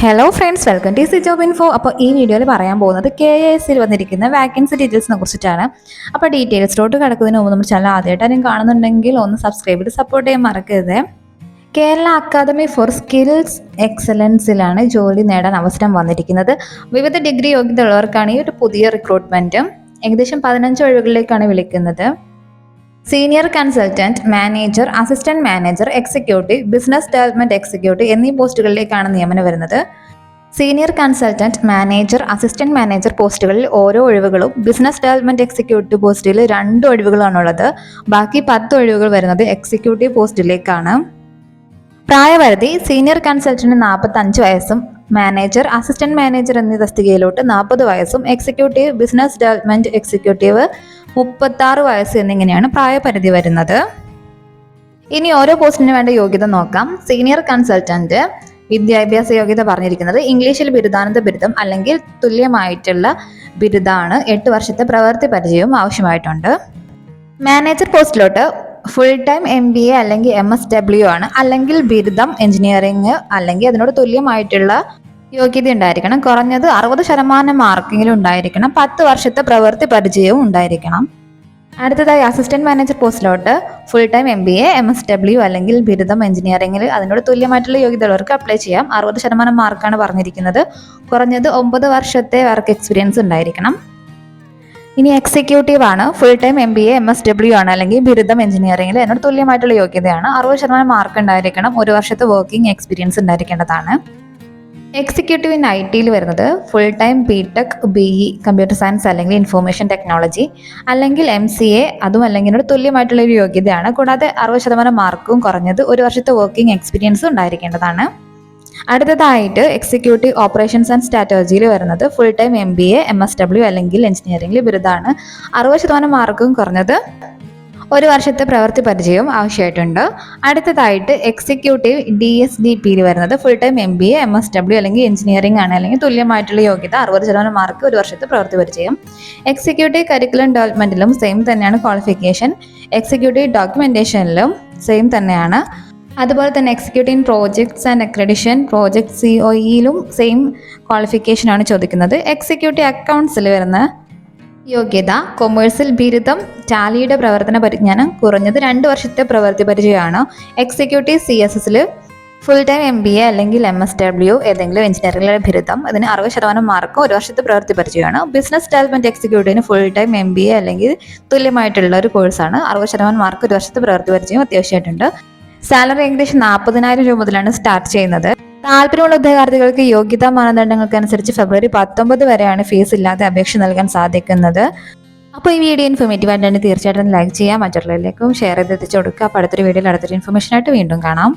Hello friends, welcome to C job info. അപ്പോൾ ഈ വീഡിയോയിൽ പറയാൻ പോകുന്നത് KIS വന്നിരിക്കുന്ന വാക്കൻസി ഡീറ്റെയിൽസിനെ കുറിച്ചിട്ടാണ്. അപ്പോൾ ഡീറ്റെയിൽസിലോട്ട് കിടക്കുന്നതിന് മുമ്പ് നമ്മുടെ ചാനൽ ആദ്യമായിട്ടാരും കാണുന്നുണ്ടെങ്കിൽ ഒന്ന് സബ്സ്ക്രൈബ് ചെയ്ത് സപ്പോർട്ട് ചെയ്യാൻ മറക്കരുത്. കേരള അക്കാദമി ഫോർ സ്കിൽസ് എക്സലൻസിലാണ് ജോലി നേടാൻ അവസരം വന്നിരിക്കുന്നത്. വിവിധ ഡിഗ്രി യോഗ്യത ഉള്ളവർക്കാണ് ഈ ഒരു പുതിയ റിക്രൂട്ട്മെൻറ്റ്. ഏകദേശം 15 ഒഴിവുകളിലേക്കാണ് വിളിക്കുന്നത്. Senior consultant, manager, assistant manager, executive, business development executive എന്നീ പോസ്റ്റുകളിലേക്കാണ് നിയമനം വരുന്നത്. Senior consultant, manager, assistant manager പോസ്റ്റുകളിൽ ഓരോ ഒഴിവുകളും, ബിസിനസ് ഡെവലപ്മെന്റ് എക്സിക്യൂട്ടീവ് പോസ്റ്റിൽ 2 ഒഴിവുകളാണുള്ളത്. ബാക്കി 10 ഒഴിവുകൾ വരുന്നത് എക്സിക്യൂട്ടീവ് പോസ്റ്റിലേക്കാണ്. പ്രായപരിധി: സീനിയർ കൺസൾട്ടന്റ് 45 വയസ്സും, മാനേജർ, അസിസ്റ്റന്റ് മാനേജർ എന്നീ തസ്തികയിലോട്ട് 40 വയസ്സും, എക്സിക്യൂട്ടീവ്, ബിസിനസ് ഡെവലപ്മെന്റ് എക്സിക്യൂട്ടീവ് 36 വയസ്സ് എന്നിങ്ങനെയാണ് പ്രായപരിധി വരുന്നത്. ഇനി ഓരോ പോസ്റ്റിന് വേണ്ട യോഗ്യത നോക്കാം. സീനിയർ കൺസൾട്ടന്റ് വിദ്യാഭ്യാസ യോഗ്യത പറഞ്ഞിരിക്കുന്നത് ഇംഗ്ലീഷിൽ ബിരുദാനന്ത ബിരുദം അല്ലെങ്കിൽ തുല്യമായിട്ടുള്ള ബിരുദമാണ്. 8 വർഷത്തെ പ്രവൃത്തി പരിചയവും ആവശ്യമായിട്ടുണ്ട്. മാനേജർ പോസ്റ്റിലോട്ട് ഫുൾ ടൈം MBA അല്ലെങ്കിൽ MSW ആണ്, അല്ലെങ്കിൽ ബിരുദം എഞ്ചിനീയറിംഗ് അല്ലെങ്കിൽ അതിനോട് തുല്യമായിട്ടുള്ള യോഗ്യത ഉണ്ടായിരിക്കണം. കുറഞ്ഞത് 60% മാർക്കെങ്കിലും ഉണ്ടായിരിക്കണം. 10 വർഷത്തെ പ്രവൃത്തി പരിചയവും ഉണ്ടായിരിക്കണം. അടുത്തതായി അസിസ്റ്റന്റ് മാനേജർ പോസ്റ്റിലോട്ട് ഫുൾ ടൈം MBA MSW അല്ലെങ്കിൽ ബിരുദം എഞ്ചിനീയറിംഗിൽ അതിനോട് തുല്യമായിട്ടുള്ള യോഗ്യത ഉള്ളവർക്ക് അപ്ലൈ ചെയ്യാം. 60% മാർക്കാണ് പറഞ്ഞിരിക്കുന്നത്. കുറഞ്ഞത് 9 വർഷത്തെ വർക്ക് എക്സ്പീരിയൻസ് ഉണ്ടായിരിക്കണം. ഇനി എക്സിക്യൂട്ടീവ് ആണ്. ഫുൾ ടൈം MBA MSW ആണ് അല്ലെങ്കിൽ ബിരുദം എഞ്ചിനീയറിംഗിൽ അതിനോട് തുല്യമായിട്ടുള്ള യോഗ്യതയാണ്. 60% മാർക്ക് ഉണ്ടായിരിക്കണം. 1 വർഷത്തെ വർക്കിംഗ് എക്സ്പീരിയൻസ് ഉണ്ടായിരിക്കേണ്ടതാണ്. എക്സിക്യൂട്ടീവ് ഇൻ IT വരുന്നത് full time BTech BE computer science അല്ലെങ്കിൽ ഇൻഫോർമേഷൻ ടെക്നോളജി അല്ലെങ്കിൽ MCA അതും അല്ലെങ്കിൽ തുല്യമായിട്ടുള്ള ഒരു യോഗ്യതയാണ്. കൂടാതെ 60% മാർക്കും കുറഞ്ഞത് 1 വർഷത്തെ വർക്കിംഗ് എക്സ്പീരിയൻസും ഉണ്ടായിരിക്കേണ്ടതാണ്. അടുത്തതായിട്ട് എക്സിക്യൂട്ടീവ് ഓപ്പറേഷൻസ് ആൻഡ് സ്ട്രാറ്റജിയിൽ വരുന്നത് ഫുൾ ടൈം MBA MSW അല്ലെങ്കിൽ എഞ്ചിനീയറിംഗിൽ ബിരുദമാണ്. 60% മാർക്കും കുറഞ്ഞത് 1 വർഷത്തെ പ്രവൃത്തി പരിചയവും ആവശ്യമായിട്ടുണ്ട്. അടുത്തതായിട്ട് എക്സിക്യൂട്ടീവ് DSDPയിൽ വരുന്നത് ഫുൾ ടൈം MBA MSW അല്ലെങ്കിൽ എഞ്ചിനീയറിംഗ് ആണ്, അല്ലെങ്കിൽ തുല്യമായിട്ടുള്ള യോഗ്യത 60% മാർക്ക് 1 വർഷത്തെ പ്രവൃത്തി പരിചയം. എക്സിക്യൂട്ടീവ് കരിക്കുലം ഡെവലപ്മെന്റിലും സെയിം തന്നെയാണ് ക്വാളിഫിക്കേഷൻ. എക്സിക്യൂട്ടീവ് ഡോക്യുമെന്റേഷനിലും സെയിം തന്നെയാണ്. അതുപോലെ തന്നെ executive projects and accreditation project COEയിലും സെയിം ക്വാളിഫിക്കേഷൻ ആണ് ചോദിക്കുന്നത്. എക്സിക്യൂട്ടീവ് അക്കൗണ്ട്സിൽ വരുന്ന യോഗ്യത കൊമേഴ്സിൽ ബിരുദം, ടാലിയുടെ പ്രവർത്തന പരിജ്ഞാനം, കുറഞ്ഞത് 2 വർഷത്തെ പ്രവൃത്തി പരിചയമാണ്. എക്സിക്യൂട്ടീവ് CSSൽ ഫുൾ ടൈം MBA അല്ലെങ്കിൽ MSW ഏതെങ്കിലും എഞ്ചിനീയറിംഗിലെ ബിരുദം, അതിന് 60% മാർക്കും 1 വർഷത്തെ പ്രവൃത്തി പരിചയമാണ്. ബിസിനസ് ഡെവലപ്മെന്റ് എക്സിക്യൂട്ടീവിന് ഫുൾ ടൈം MBA അല്ലെങ്കിൽ തുല്യമായിട്ടുള്ള ഒരു കോഴ്സാണ്. 60% മാർക്ക് 1 വർഷത്തെ പ്രവൃത്തി പരിചയം അത്യാവശ്യമായിട്ടുണ്ട്. സാലറി ഏകദേശം 40,000 രൂപ മുതലാണ് സ്റ്റാർട്ട് ചെയ്യുന്നത്. താല്പര്യമുള്ള ഉദ്യോഗാർത്ഥികൾക്ക് യോഗ്യതാ മാനദണ്ഡങ്ങൾക്കനുസരിച്ച് ഫെബ്രുവരി 19 വരെയാണ് ഫീസ് ഇല്ലാതെ അപേക്ഷ നൽകാൻ സാധിക്കുന്നത്. അപ്പോൾ ഈ വീഡിയോ ഇൻഫോർമേറ്റീവ് ആയിട്ടാണ് തീർച്ചയായിട്ടും ലൈക്ക് ചെയ്യുക, മറ്റുള്ളവരിലേക്കും ഷെയർ ചെയ്ത് എത്തിച്ചു കൊടുക്കുക. അപ്പോൾ അടുത്തൊരു വീഡിയോയിൽ അടുത്തൊരു ഇൻഫർമേഷൻ ആയിട്ട് വീണ്ടും കാണാം.